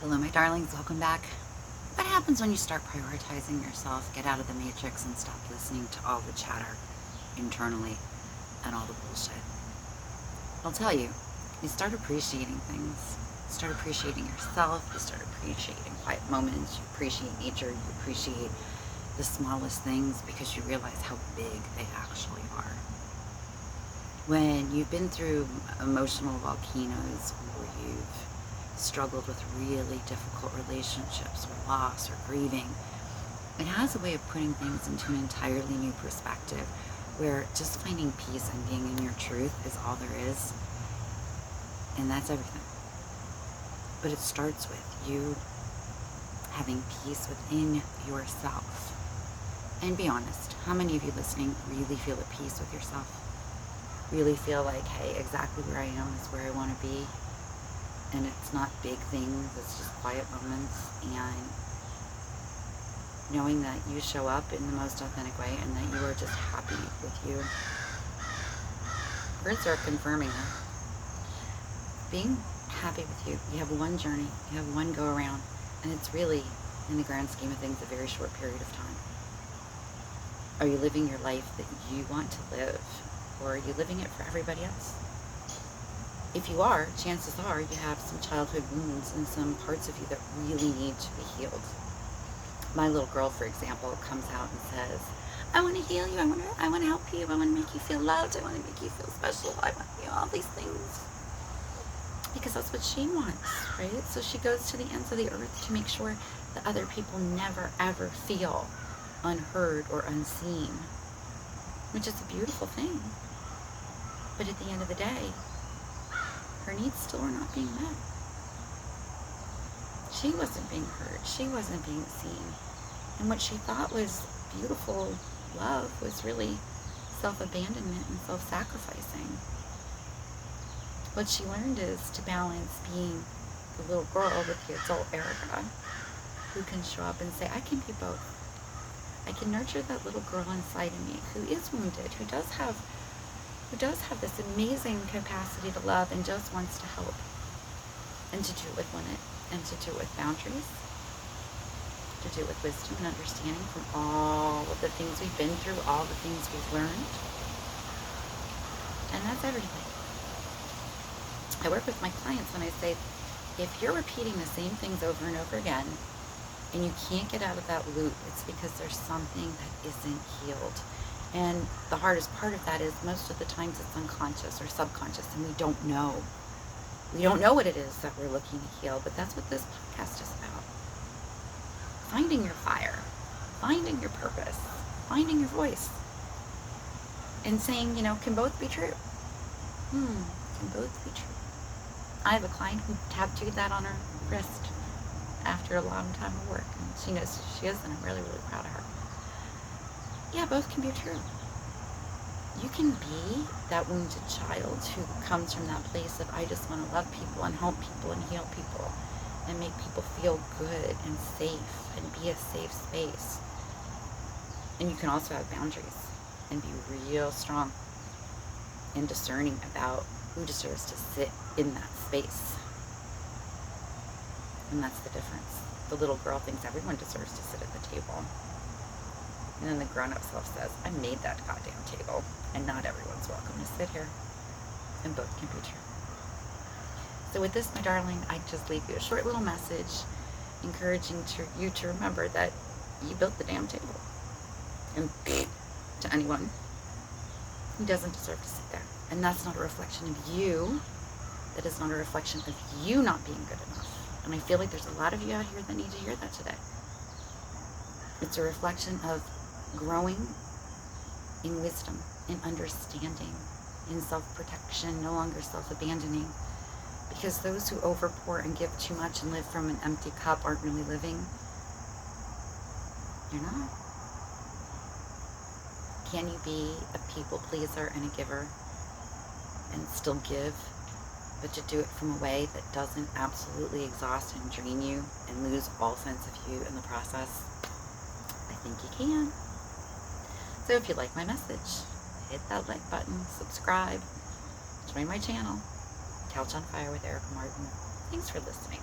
Hello, my darlings. Welcome back. What happens when you start prioritizing yourself, get out of the matrix, and stop listening to all the chatter internally and all the bullshit? I'll tell you, you start appreciating things. You start appreciating yourself. You start appreciating quiet moments. You appreciate nature. You appreciate the smallest things because you realize how big they actually are. When you've been through emotional volcanoes, or you've struggled with really difficult relationships or loss or grieving, it has a way of putting things into an entirely new perspective where just finding peace and being in your truth is all there is, and that's everything. But it starts with you having peace within yourself. And be honest, how many of you listening really feel at peace with yourself? Really feel like, hey, exactly where I am is where I want to be? And it's not big things, it's just quiet moments, and knowing that you show up in the most authentic way and that you are just happy with you. Words are confirming that. Being happy with you. You have one journey, you have one go around, and it's really, in the grand scheme of things, a very short period of time. Are you living your life that you want to live, or are you living it for everybody else? If you are, chances are you have some childhood wounds and some parts of you that really need to be healed. My little girl, for example, comes out and says, I want to heal you, I want to help you, I want to make you feel loved, I want to make you feel special, I want all these things. Because that's what she wants, right? So she goes to the ends of the earth to make sure that other people never ever feel unheard or unseen, which is a beautiful thing. But at the end of the day, her needs still are not being met. She wasn't being heard. She wasn't being seen. And what she thought was beautiful love was really self-abandonment and self-sacrificing. What she learned is to balance being the little girl with the adult Erica, who can show up and say, I can be both. I can nurture that little girl inside of me who is wounded, who does have this amazing capacity to love and just wants to help, and to do it with limit, and to do it with boundaries, to do it with wisdom and understanding from all of the things we've been through, all the things we've learned. And that's everything. I work with my clients when I say, if you're repeating the same things over and over again and you can't get out of that loop, it's because there's something that isn't healed. And the hardest part of that is most of the times it's unconscious or subconscious, and we don't know. We don't know what it is that we're looking to heal, but that's what this podcast is about. Finding your fire, finding your purpose, finding your voice, and saying, can both be true? Can both be true? I have a client who tattooed that on her wrist after a long time of work, and she knows who she is, and I'm really, really proud of her. Yeah, both can be true. You can be that wounded child who comes from that place of, I just want to love people and help people and heal people and make people feel good and safe and be a safe space. And you can also have boundaries and be real strong and discerning about who deserves to sit in that space. And that's the difference. The little girl thinks everyone deserves to sit at the table. And then the grown-up self says, I made that goddamn table, and not everyone's welcome to sit here. And both can be true. So with this, my darling, I just leave you a short little message encouraging you to remember that you built the damn table. And to anyone who doesn't deserve to sit there. And that's not a reflection of you. That is not a reflection of you not being good enough. And I feel like there's a lot of you out here that need to hear that today. It's a reflection of growing in wisdom, in understanding, in self-protection, no longer self-abandoning. Because those who overpour and give too much and live from an empty cup aren't really living. You're not. Can you be a people pleaser and a giver and still give, but to do it from a way that doesn't absolutely exhaust and drain you and lose all sense of you in the process? I think you can. So if you like my message, hit that like button, subscribe, join my channel, Couch on Fire with Erica Martin. Thanks for listening.